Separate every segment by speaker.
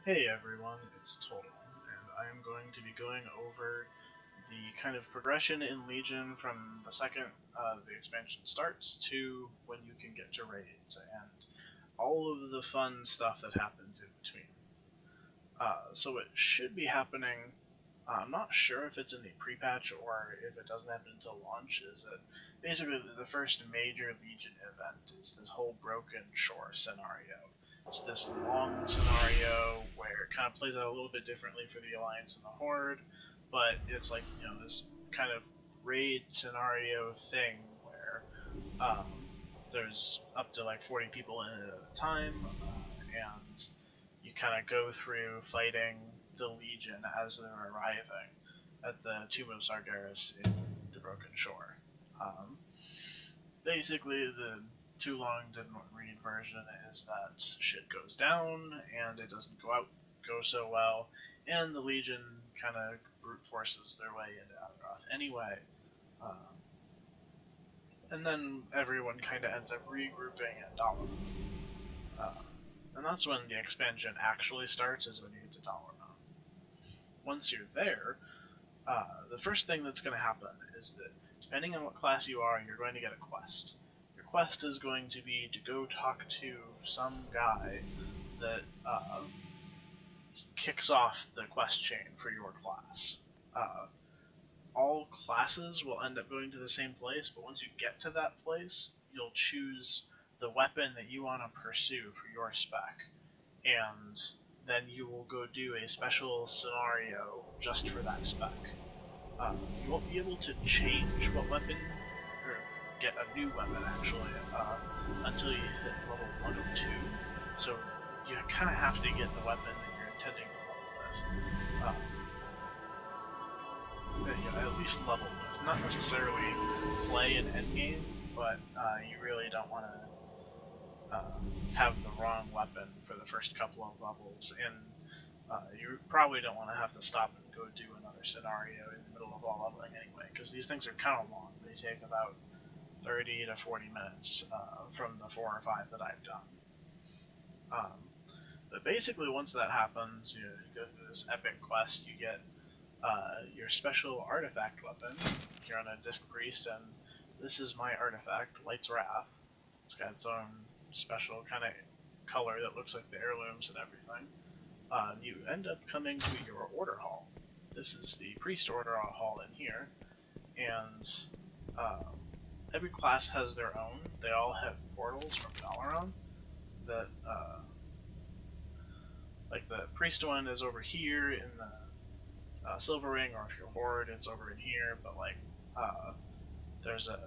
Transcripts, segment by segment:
Speaker 1: Hey everyone, it's Total, and I am going to be going over the kind of progression in Legion from the second the expansion starts to when you can get to raids, and all of the fun stuff that happens in between. So it should be happening, I'm not sure if it's in the pre-patch or if it doesn't happen until launch, is that basically the first major Legion event is this whole Broken Shore scenario. It's this long scenario where it kind of plays out a little bit differently for the Alliance and the Horde, but it's like, this kind of raid scenario thing where there's up to like 40 people in it at a time, and you kind of go through fighting the Legion as they're arriving at the Tomb of Sargeras in the Broken Shore. Basically, the too long didn't read version is that shit goes down and it doesn't go so well, and the Legion kind of brute forces their way into Azeroth anyway. And then everyone kind of ends up regrouping at Dalaran. And that's when the expansion actually starts, is when you get to Dalaran. Once you're there, the first thing that's going to happen is that, depending on what class you are, you're going to get a quest. Your quest is going to be to go talk to some guy that kicks off the quest chain for your class. All classes will end up going to the same place, but once you get to that place, you'll choose the weapon that you want to pursue for your spec, and then you will go do a special scenario just for that spec. You won't be able to change what weapon, or get a new weapon actually, until you hit level 102, so you kind of have to get the weapon that you're intending to level with. At least level with. Not necessarily play an endgame, but you really don't want to have the wrong weapon for the first couple of levels, and you probably don't want to have to stop and go do another scenario in the middle of all leveling anyway, because these things are kind of long. They take about 30 to 40 minutes from the 4 or 5 that I've done. But basically, once that happens, you go through this epic quest, you get your special artifact weapon. You're on a Disc Priest, and this is my artifact, Light's Wrath. It's got its own special kind of color that looks like the heirlooms and everything. You end up coming to your order hall. This is the Priest order hall in here, and every class has their own. They all have portals from Dalaran that, like the Priest one is over here in the Silver Ring, or if you're Horde, it's over in here, but like, there's a,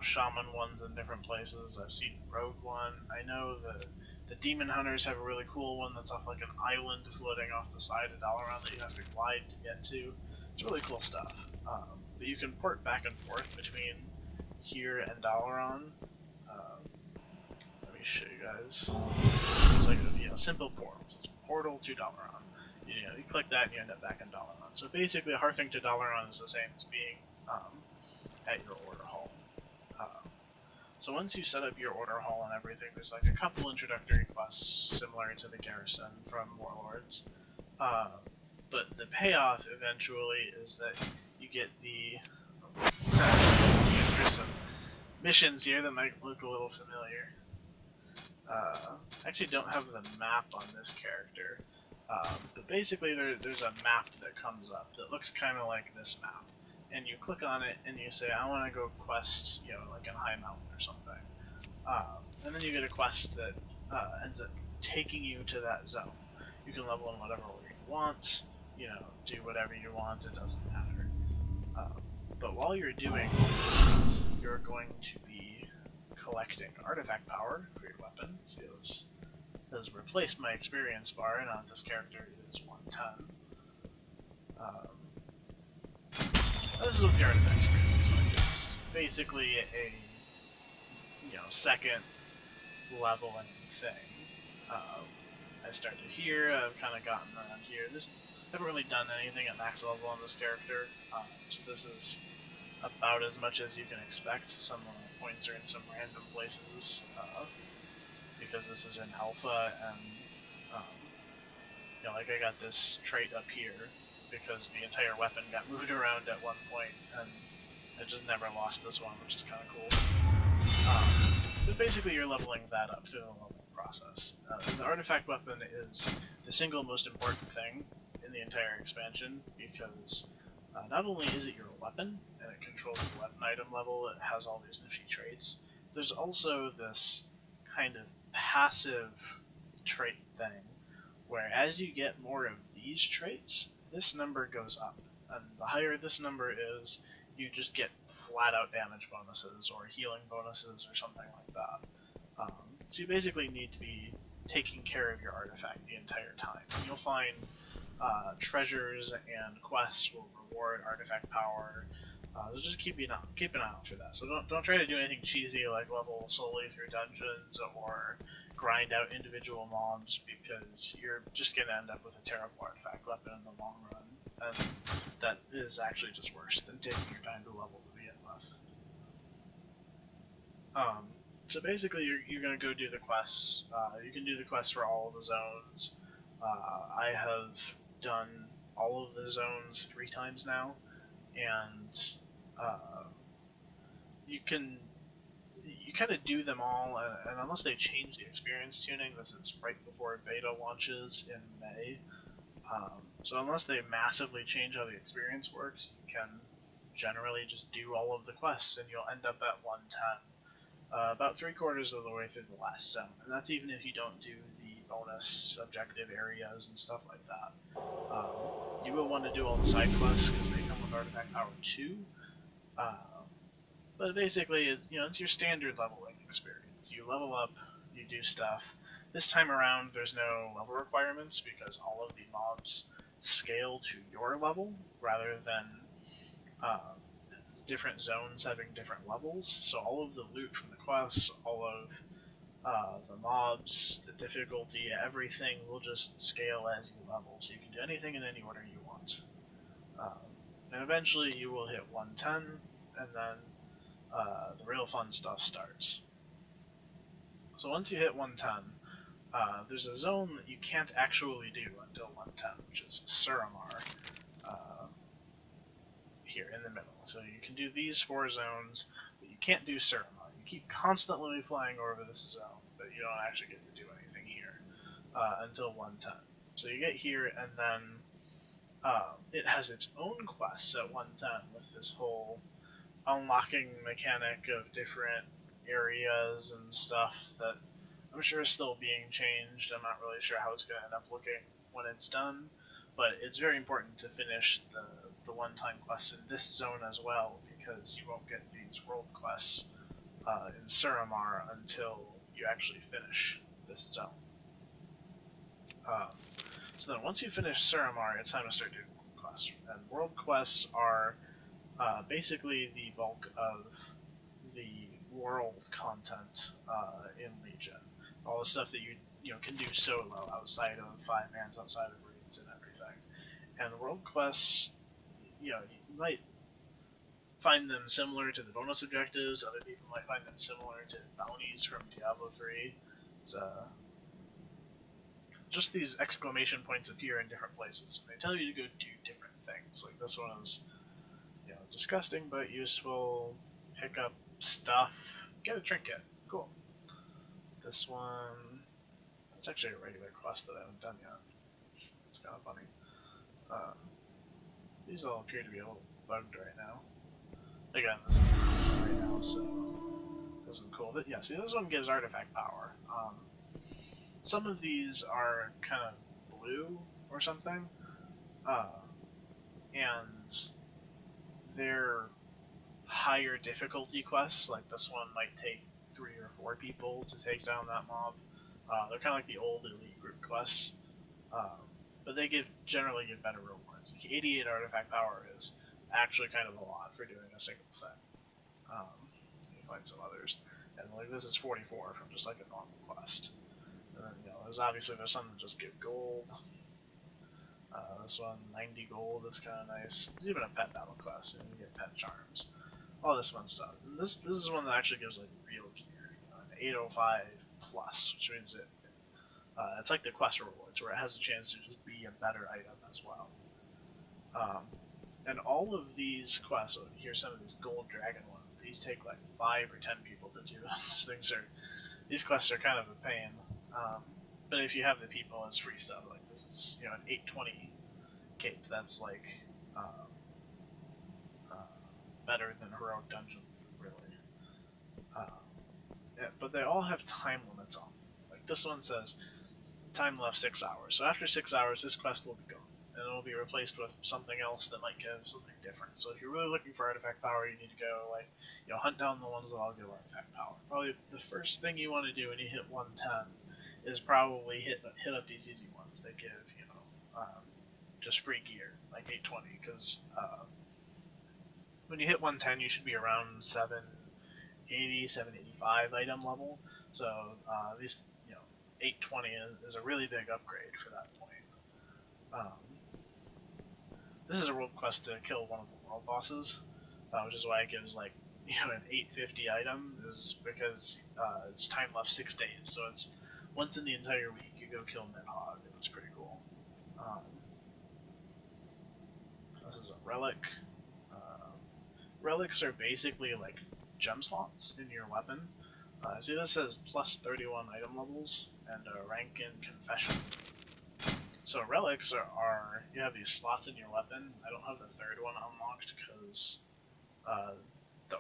Speaker 1: Shaman ones in different places. I've seen Rogue one. I know the Demon Hunters have a really cool one that's off like an island floating off the side of Dalaran that you have to glide to get to. It's really cool stuff. But you can port back and forth between here and Dalaran. Let me show you guys. It's like simple portals. It's portal to Dalaran. You click that and you end up back in Dalaran. So basically, hearthing to Dalaran is the same as being at your order hall. So once you set up your order hall and everything, there's like a couple introductory quests similar to the Garrison from Warlords. But the payoff eventually is that you get there's some missions here that might look a little familiar. I actually don't have the map on this character. But basically there's a map that comes up that looks kind of like this map, and you click on it and you say, I want to go quest, like in High Mountain or something, and then you get a quest that ends up taking you to that zone. You can level in whatever order you want, do whatever you want, it doesn't matter. But while you're doing that, you're going to be collecting artifact power for your weapon. See, this has replaced my experience bar, and on this character it is 110. This is what the artifact screen looks like. It's basically a second leveling thing. I started here, I've kind of gotten around here. I haven't really done anything at max level on this character, so this is about as much as you can expect. Some points are in some random places, because this is in alpha, and like I got this trait up here because the entire weapon got moved around at one point, and I just never lost this one, which is kind of cool. But basically you're leveling that up through the leveling process. The artifact weapon is the single most important thing in the entire expansion, because not only is it your weapon, and it controls the weapon item level, it has all these nifty traits, there's also this kind of passive trait thing, where as you get more of these traits, this number goes up. And the higher this number is, you just get flat out damage bonuses, or healing bonuses, or something like that. So you basically need to be taking care of your artifact the entire time. You'll find treasures and quests will reward artifact power. So just keep an eye out for that. So don't try to do anything cheesy like level solely through dungeons or grind out individual mobs, because you're just gonna end up with a terrible artifact weapon in the long run, and that is actually just worse than taking your time to level to begin with. So basically, you're gonna go do the quests. You can do the quests for all of the zones. I have done all of the zones 3 times now, and you kind of do them all, and unless they change the experience tuning, this is right before beta launches in May. So unless they massively change how the experience works, you can generally just do all of the quests, and you'll end up at 110. About 3/4 of the way through the last zone, and that's even if you don't do the bonus objective areas and stuff like that. You will want to do all the side quests because they come with artifact power too. But basically, it's your standard leveling experience. You level up, you do stuff. This time around, there's no level requirements because all of the mobs scale to your level rather than different zones having different levels. So all of the loot from the quests, all of the mobs, the difficulty, everything will just scale as you level. So you can do anything in any order you want. And eventually you will hit 110, and then the real fun stuff starts. So once you hit 110, there's a zone that you can't actually do until 110, which is Suramar, here in the middle. So you can do these 4 zones, but you can't do Suramar. You keep constantly flying over this zone, but you don't actually get to do anything here until 110. So you get here, and then it has its own quests at 110 with this whole unlocking mechanic of different areas and stuff that I'm sure is still being changed. I'm not really sure how it's going to end up looking when it's done, but it's very important to finish the one-time quests in this zone as well, because you won't get these world quests in Suramar until you actually finish this zone. So then once you finish Suramar, it's time to start doing world quests. And world quests are basically the bulk of the world content in Legion. All the stuff that you can do solo outside of 5-mans, outside of raids and everything. And the world quests, you might find them similar to the bonus objectives. Other people might find them similar to bounties from Diablo 3. It's just these exclamation points appear in different places. They tell you to go do different things. Like this one is, disgusting but useful. Pick up stuff. Get a trinket. Cool. This one, it's actually a regular quest that I haven't done yet. It's kind of funny. These all appear to be a little bugged right now. Again, this is right now, so this isn't cool. But yeah, see, this one gives artifact power. Some of these are kind of blue or something, and they're higher difficulty quests. Like this one might take 3 or 4 people to take down that mob. They're kind of like the old elite group quests, but they generally give better rewards. Like 88 artifact power is actually kind of a lot for doing a single thing. You find some others, and like this is 44 from just like a normal quest. And then, there's some that just give gold. This one, 90 gold, that's kind of nice. There's even a pet battle quest, and you get pet charms. All this fun stuff. And this is one that actually gives like real gear, an 805 plus, which means it It's like the quest rewards, where it has a chance to just be a better item as well. And all of these quests, so here's some of these gold dragon ones. These take like 5 or 10 people to do. These quests are kind of a pain. But if you have the people, it's free stuff. Like this is, an 820 cape. That's like better than heroic dungeon, really. Yeah, but they all have time limits on them. Like this one says, time left 6 hours. So after 6 hours, this quest will be gone, and it will be replaced with something else that might give something different. So if you're really looking for artifact power, you need to go hunt down the ones that all give artifact power. Probably the first thing you want to do when you hit 110 is probably hit up these easy ones that give just free gear like 820, because when you hit 110, you should be around 780, 785 item level. So these 820 is a really big upgrade for that point. This is a world quest to kill one of the world bosses, which is why it gives like an 850 item, is because it's time left 6 days. So it's once in the entire week you go kill Nidhogg, and it's pretty cool. This is a relic. Relics are basically like gem slots in your weapon. See, this says plus 31 item levels and a rank in confession. So relics are you have these slots in your weapon. I don't have the third one unlocked because the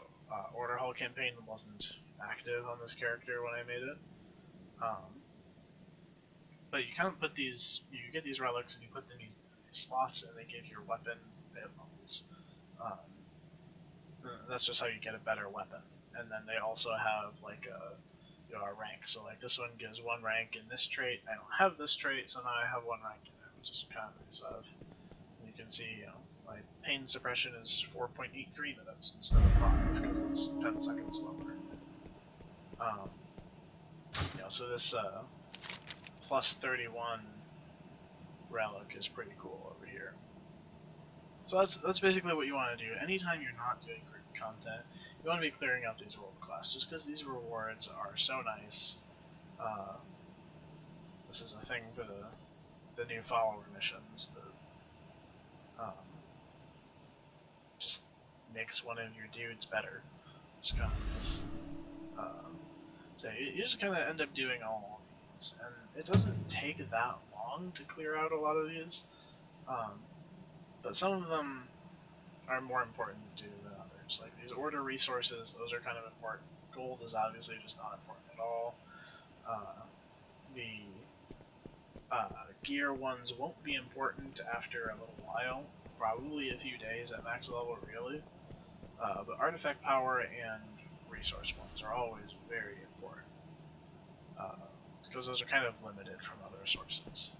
Speaker 1: Order Hall campaign wasn't active on this character when I made it. But you kind of put these, you get these relics and you put them in these slots, and they give your weapon hit levels. That's just how you get a better weapon. And then they also have like a rank. So like this one gives 1 rank in this trait. I don't have this trait, so now I have 1 rank in it, which is kind of nice of. You can see, my pain suppression is 4.83 minutes instead of 5 because it's 10 seconds lower. So this plus 31 relic is pretty cool over here. So that's basically what you want to do. Anytime you're not doing group content, you want to be clearing out these world quests, just because these rewards are so nice. This is a thing for the new follower missions that just makes one of your dudes better, which is kind of nice. So you just kind of end up doing all of these, and it doesn't take that long to clear out a lot of these. But some of them are more important to do than others. Like these order resources, those are kind of important. Gold is obviously just not important at all. The gear ones won't be important after a little while, probably a few days at max level, really. But artifact power and resource ones are always very important, because those are kind of limited from other sources.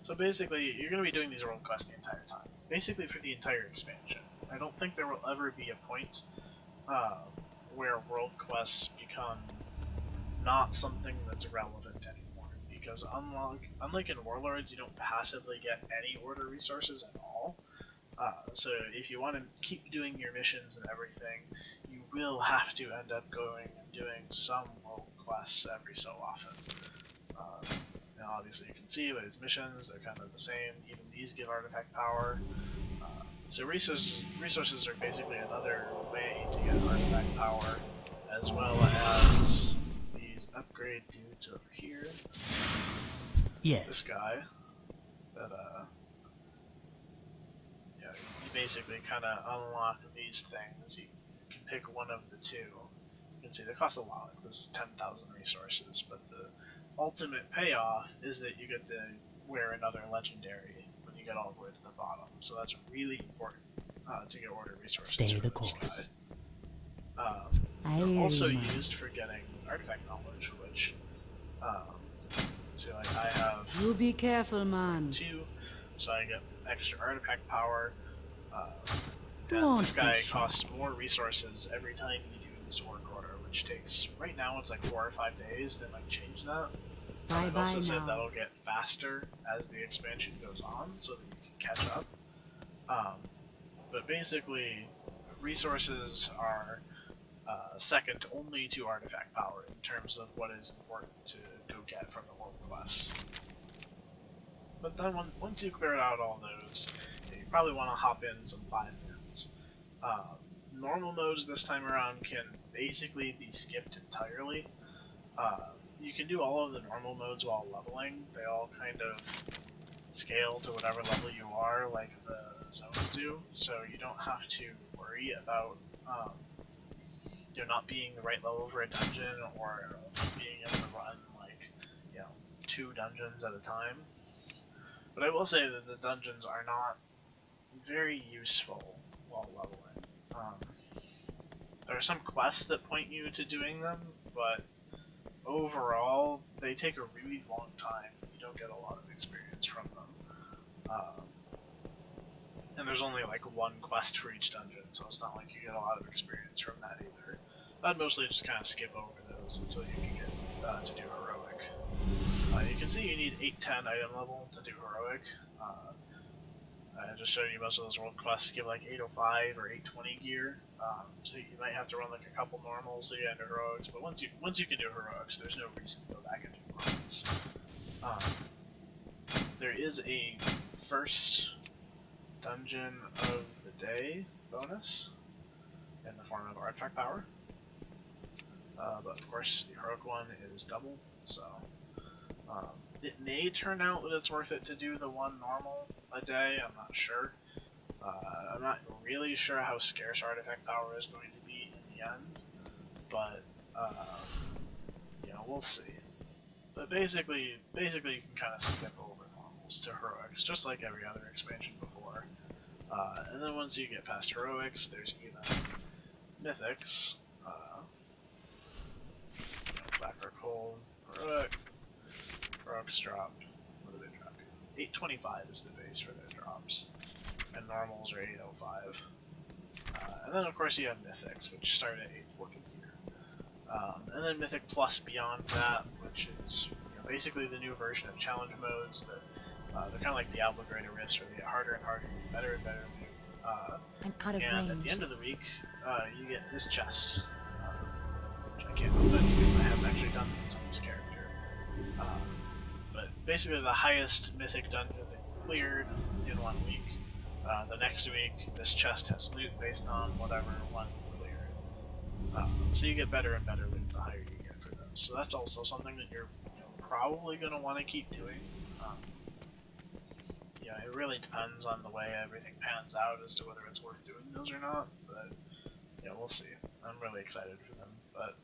Speaker 1: So basically, you're going to be doing these world quests the entire time. Basically for the entire expansion. I don't think there will ever be a point where world quests become not something that's relevant anymore. Because unlike in Warlords, you don't passively get any order resources at all. So if you want to keep doing your missions and everything, you will have to end up going and doing some world quests every so often. Now obviously you can see with his missions, they're kind of the same. Even these give artifact power. So resources are basically another way to get artifact power, as well as these upgrade dudes over here.
Speaker 2: Yes.
Speaker 1: This guy that you basically kind of unlock these things. You can pick one of the two. You can see they cost a lot. This is 10,000 resources, but the ultimate payoff is that you get to wear another legendary when you get all the way to the bottom. So that's really important to get order resources.
Speaker 2: Stay the course.
Speaker 1: They're also used for getting artifact knowledge, which see, like I have.
Speaker 3: You be careful, man.
Speaker 1: 2, so I get extra artifact power.
Speaker 3: Don't
Speaker 1: this guy costs more resources every time you do this work order, which takes, right now it's like 4 or 5 days. They might change that. I've also said that'll get faster as the expansion goes on, so that you can catch up. But basically, resources are second only to artifact power in terms of what is important to get from the world quests. But then once you cleared out all those, you probably want to hop in some 5-mans. Normal modes this time around can basically be skipped entirely. You can do all of the normal modes while leveling. They all kind of scale to whatever level you are, like the zones do, so you don't have to worry about not being the right level for a dungeon, or being able to run like 2 dungeons at a time. But I will say that the dungeons are not very useful while leveling. There are some quests that point you to doing them, but overall, they take a really long time. You don't get a lot of experience from them. And there's only like 1 quest for each dungeon, so it's not like you get a lot of experience from that either. I'd mostly just kind of skip over those until you can get to do heroic. You can see you need 810 item level to do heroic. I just showed you most of those world quests give like 805 or 820 gear, so you might have to run like a couple normals to get into heroics. But once you can do heroics, there's no reason to go back and do normals. There is a first dungeon of the day bonus in the form of artifact power, but of course the heroic one is double, so it may turn out that it's worth it to do the 1 normal a day. I'm not sure. I'm not really sure how scarce artifact power is going to be in the end, but we'll see. But basically you can kind of skip over normals to heroics, just like every other expansion before. And then once you get past heroics, there's even mythics. Black or cold, heroics drop. What do they drop? 825 is the base for their drops, and normals are 805. And then of course you have mythics, which start at 840 here. And then mythic plus beyond that, which is basically the new version of challenge modes that they're kind of like Diablo Greater Rifts, where they get harder and harder, better and better.
Speaker 3: I'm out of
Speaker 1: and
Speaker 3: range.
Speaker 1: at the end of the week, you get this chest, which I can't open because I haven't actually done these on this character. But basically the highest mythic dungeon that you cleared in 1 week. The next week, this chest has loot based on whatever one you cleared. So you get better and better loot the higher you get for those. So that's also something that you're probably going to want to keep doing. It really depends on the way everything pans out as to whether it's worth doing those or not, but we'll see. I'm really excited for them, but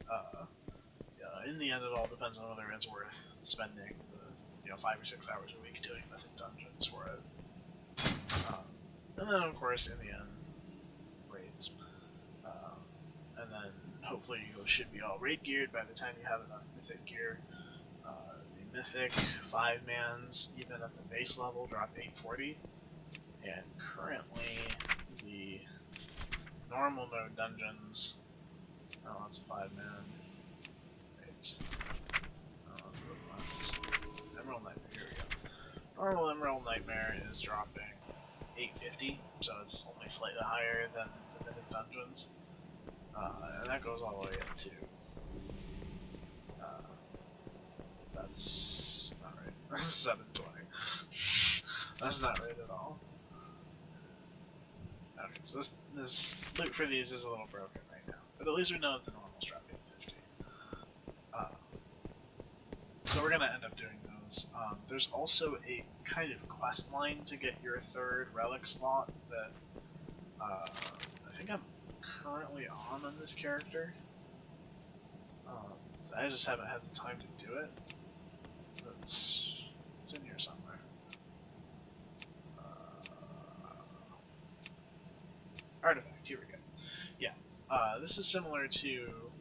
Speaker 1: in the end it all depends on whether it's worth spending the 5 or 6 hours a week doing mythic dungeons for it. And then of course in the end, raids. And then hopefully you should be all raid geared by the time you have enough mythic gear. Mythic 5-mans, even at the base level, drop 840, and currently the normal mode dungeons, that's a 5-man, Emerald Nightmare, here we go. Normal Emerald Nightmare is dropping 850, so it's only slightly higher than the mythic dungeons, and that goes all the way up to that's not right. 720. That's not right at all. Okay, so this loot for these is a little broken right now. But at least we know that the normal's drop 850. So we're gonna end up doing those. There's also a kind of quest line to get your 3rd relic slot that I think I'm currently on this character. I just haven't had the time to do it. It's in here somewhere. Artifact, here we go. Yeah, this is similar to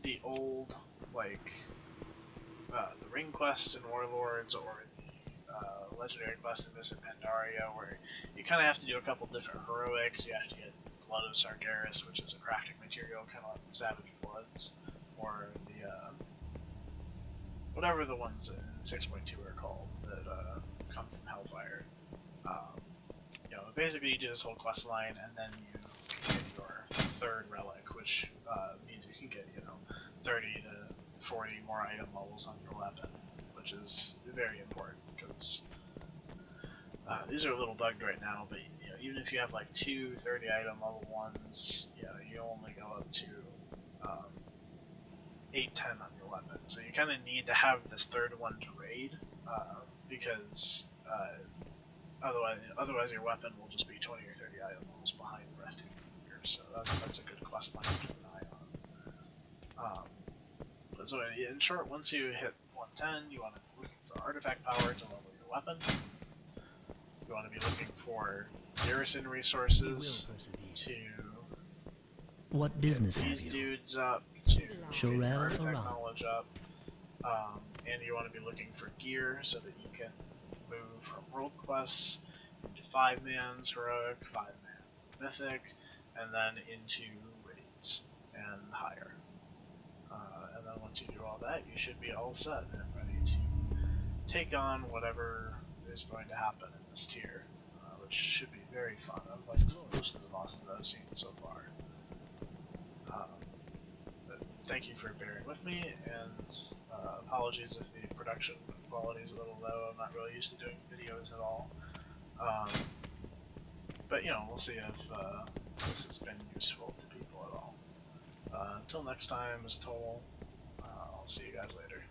Speaker 1: the old, like, the Ring Quest in Warlords, or the Legendary Quest in this in Pandaria, where you kind of have to do a couple different heroics. You have to get Blood of Sargeras, which is a crafting material, kind of like Savage Bloods, or the whatever the ones in 6.2 are called that come from Hellfire. Basically you do this whole quest line, and then you can get your 3rd relic, which means you can get 30 to 40 more item levels on your weapon, which is very important because these are a little bugged right now. But you know, even if you have like 2 30 item level ones, you know, you only go up to 8, 10 on your weapon. So you kind of need to have this third one to raid because otherwise your weapon will just be 20 or 30 item levels behind the rest of your gear. So that's a good quest line to keep an eye on. But so in short, once you hit 110, you want to be looking for artifact power to level your weapon. You want to be looking for garrison resources to
Speaker 2: What business
Speaker 1: get
Speaker 2: have
Speaker 1: these
Speaker 2: you?
Speaker 1: dudes up, to
Speaker 2: Shorel
Speaker 1: get
Speaker 2: or
Speaker 1: artifact
Speaker 2: Ron?
Speaker 1: knowledge up, and you want to be looking for gear so that you can move from world quests into 5-man's heroic, 5-man mythic, and then into raids and higher. And then once you do all that, you should be all set and ready to take on whatever is going to happen in this tier, which should be very fun. I've liked most of the bosses I've seen so far. But thank you for bearing with me, and apologies if the production quality is a little low. I'm not really used to doing videos at all. But you know, we'll see if this has been useful to people at all. Until next time, as Toll, I'll see you guys later.